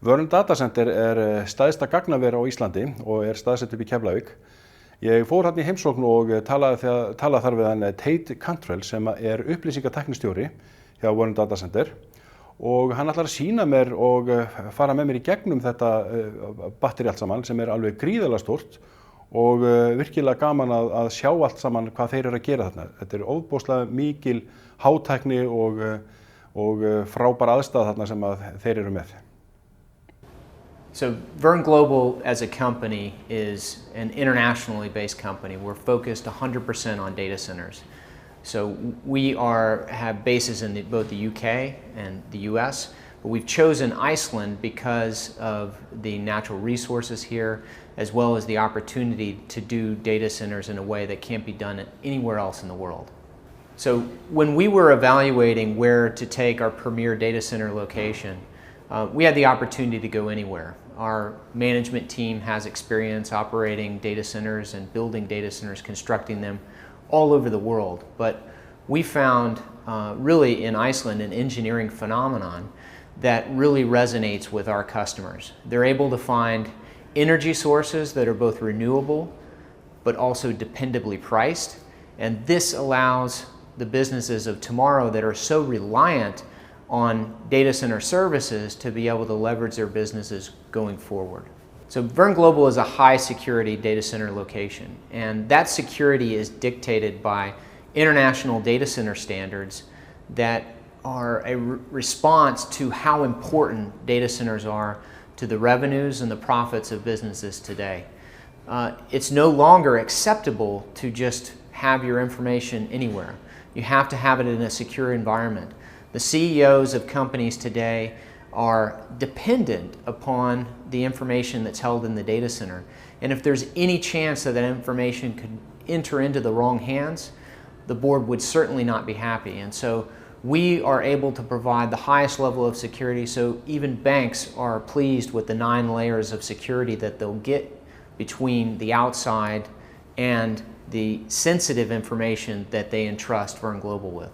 Verne Data Center stærsta gagnavera á Íslandi og staðsett upp í Keflavík. Ég fór hann í heimsókn og talaði þar við hann Cantrell sem upplýsingatæknistjóri hjá Verne Data Center og hann ætlar að sýna mér og fara með mér í gegnum þetta batteri allt saman sem alveg gríðarlega stórt og virkilega gaman að sjá allt saman hvað þeir að gera þarna. Þetta ofboðslega mikil hátækni og frábær aðstæða þarna sem þeir með. So Verne Global as a company is an internationally based company. We're focused 100% on data centers. So we have bases in both the UK and the US, but we've chosen Iceland because of the natural resources here, as well as the opportunity to do data centers in a way that can't be done anywhere else in the world. So when we were evaluating where to take our premier data center location, we had the opportunity to go anywhere. Our management team has experience operating data centers and building data centers, constructing them all over the world. But we found really in Iceland an engineering phenomenon that really resonates with our customers. They're able to find energy sources that are both renewable but also dependably priced. And this allows the businesses of tomorrow that are so reliant on data center services to be able to leverage their businesses going forward. So Verne Global is a high security data center location, and that security is dictated by international data center standards that are a response to how important data centers are to the revenues and the profits of businesses today. It's no longer acceptable to just have your information anywhere. You have to have it in a secure environment. The CEOs of companies today are dependent upon the information that's held in the data center. And if there's any chance that information could enter into the wrong hands, the board would certainly not be happy. And so we are able to provide the highest level of security, so even banks are pleased with the 9 layers of security that they'll get between the outside and the sensitive information that they entrust Verne Global with.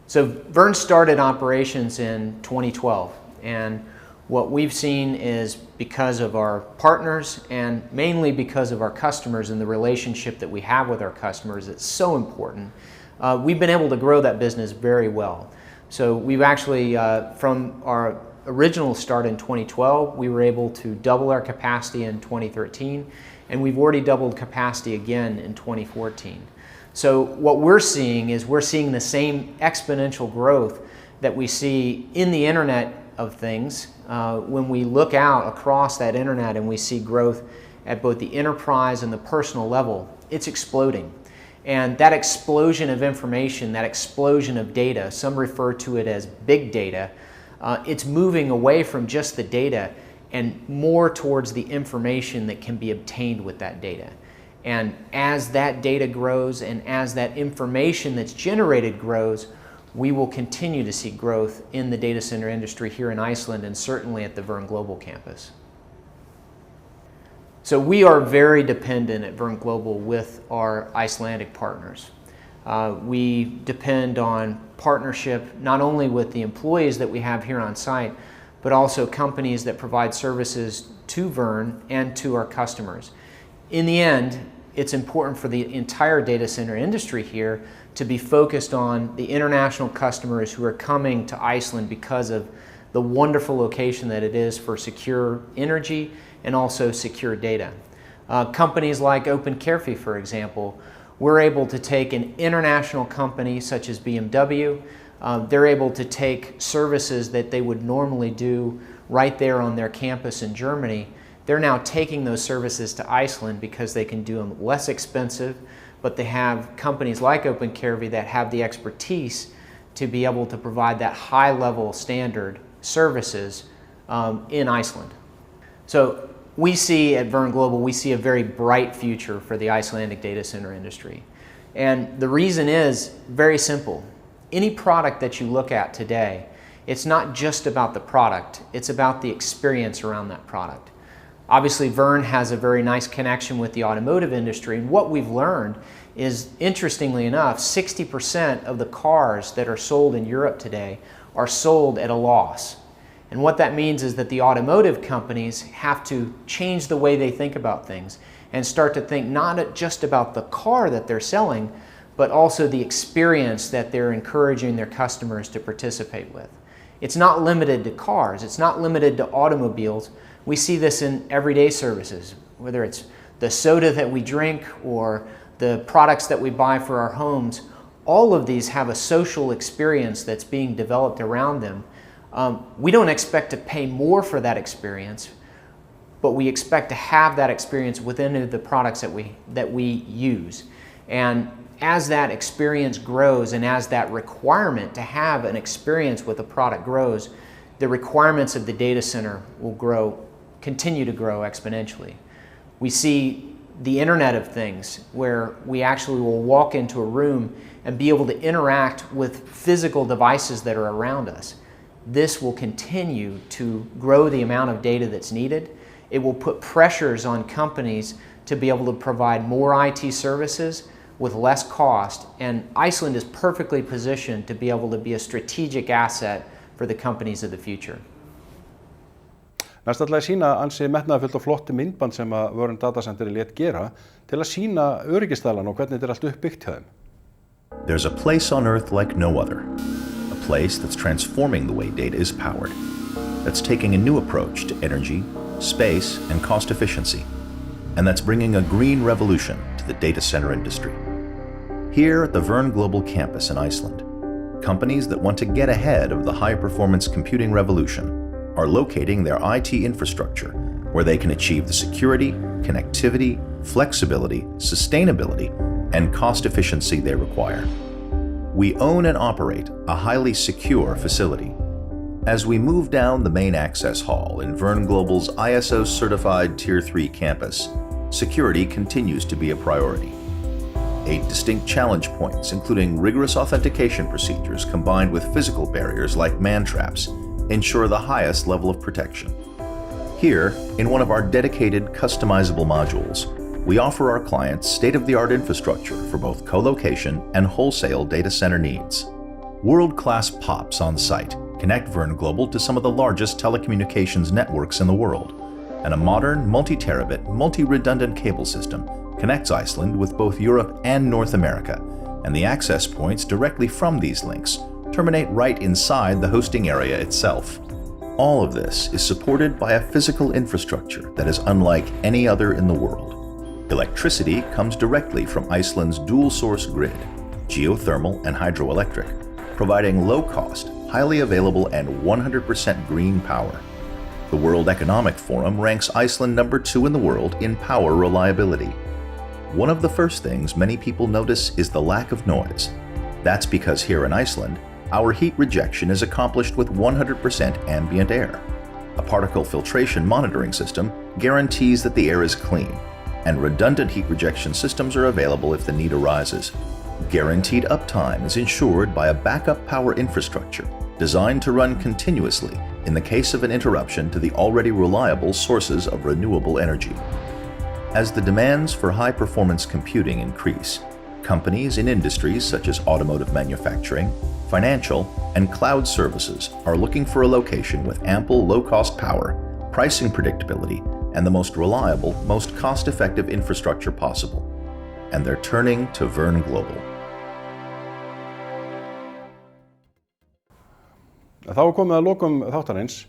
So Verne started operations in 2012, and what we've seen is because of our partners and mainly because of our customers and the relationship that we have with our customers, it's so important. We've been able to grow that business very well. So we've actually, from our original start in 2012, we were able to double our capacity in 2013, and we've already doubled capacity again in 2014. So what we're seeing is we're seeing the same exponential growth that we see in the Internet of Things. When we look out across that Internet and we see growth at both the enterprise and the personal level, it's exploding. And that explosion of information, that explosion of data, some refer to it as big data, it's moving away from just the data and more towards the information that can be obtained with that data. And as that data grows and as that information that's generated grows, we will continue to see growth in the data center industry here in Iceland and certainly at the Verne Global campus. So we are very dependent at Verne Global with our Icelandic partners. We depend on partnership not only with the employees that we have here on site, but also companies that provide services to Verne and to our customers. In the end, it's important for the entire data center industry here to be focused on the international customers who are coming to Iceland because of the wonderful location that it is for secure energy and also secure data. Companies like OpenCarefy, for example, we're able to take an international company such as BMW. They're able to take services that they would normally do right there on their campus in Germany. They're now taking those services to Iceland because they can do them less expensive, but they have companies like OpenCarefy that have the expertise to be able to provide that high-level standard services in Iceland. So we see at Verne Global, we see a very bright future for the Icelandic data center industry. And the reason is very simple. Any product that you look at today, it's not just about the product, it's about the experience around that product. Obviously, Verne has a very nice connection with the automotive industry, and what we've learned is, interestingly enough, 60% of the cars that are sold in Europe today are sold at a loss. And what that means is that the automotive companies have to change the way they think about things and start to think not just about the car that they're selling, but also the experience that they're encouraging their customers to participate with. It's not limited to cars, it's not limited to automobiles. We see this in everyday services, whether it's the soda that we drink or the products that we buy for our homes. All of these have a social experience that's being developed around them. We don't expect to pay more for that experience, but we expect to have that experience within the products that we use. And as that experience grows and as that requirement to have an experience with a product grows, the requirements of the data center will continue to grow exponentially. We see the Internet of Things, where we actually will walk into a room and be able to interact with physical devices that are around us. This will continue to grow the amount of data that's needed. It will put pressures on companies to be able to provide more IT services with less cost, and Iceland is perfectly positioned to be able to be a strategic asset for the companies of the future. Næst ætla ég að sýna ansi metnaðarfullt og flott myndband sem að Verne Data Centeri lét gera til að sýna öryggisstaðlan og hvernig þetta er allt uppbyggt hjá þeim. There's a place on Earth like no other. A place that's transforming the way data is powered. That's taking a new approach to energy, space, and cost efficiency. And that's bringing a green revolution to the data center industry. Here at the Verne Global Campus in Iceland, companies that want to get ahead of the high-performance computing revolution are locating their IT infrastructure where they can achieve the security, connectivity, flexibility, sustainability, and cost efficiency they require. We own and operate a highly secure facility. As we move down the main access hall in Verne Global's ISO-certified Tier 3 campus, security continues to be a priority. 8 distinct challenge points, including rigorous authentication procedures combined with physical barriers like man-traps, ensure the highest level of protection. Here, in one of our dedicated customizable modules, we offer our clients state-of-the-art infrastructure for both co-location and wholesale data center needs. World-class POPs on site connect Verne Global to some of the largest telecommunications networks in the world, and a modern multi-terabit, multi-redundant cable system connects Iceland with both Europe and North America, and the access points directly from these links terminate right inside the hosting area itself. All of this is supported by a physical infrastructure that is unlike any other in the world. Electricity comes directly from Iceland's dual-source grid, geothermal and hydroelectric, providing low-cost, highly available, and 100% green power. The World Economic Forum ranks Iceland number 2 in the world in power reliability. One of the first things many people notice is the lack of noise. That's because here in Iceland, our heat rejection is accomplished with 100% ambient air. A particle filtration monitoring system guarantees that the air is clean, and redundant heat rejection systems are available if the need arises. Guaranteed uptime is ensured by a backup power infrastructure designed to run continuously in the case of an interruption to the already reliable sources of renewable energy. As the demands for high-performance computing increase, companies in industries such as automotive manufacturing, financial, and cloud services are looking for a location with ample low-cost power, pricing predictability, and the most reliable, most cost-effective infrastructure possible. And they're turning to Verne Global. Þá er komið að lokum þáttarins.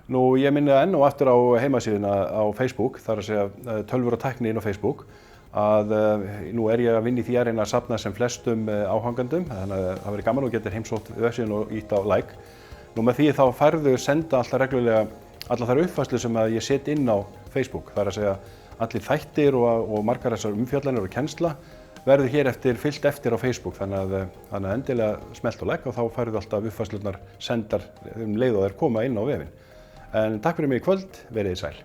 Nú, ég minni enn og aftur á heimasíðuna á Facebook, þar að segja Tölvur og tækni inn á Facebook, að nú er ég að vinna í því að reyna að safna sem flestum áhangandum, þannig að það verður gaman og getur heimsótt vefsíðuna og ítt á like. Nú með því þá færðu senda alltaf reglulega allar þær uppfærslu sem að ég set inn á Facebook, þar að segja allir þættir og margar þessar umfjallanir og kennsla verður hér fylgt eftir á Facebook, þannig að endilega smelt og like og þá færðu alltaf uppfærslunar sendar leið og þær koma inn á vefinn. En takk fyrir mig í kvöld, verið sæl.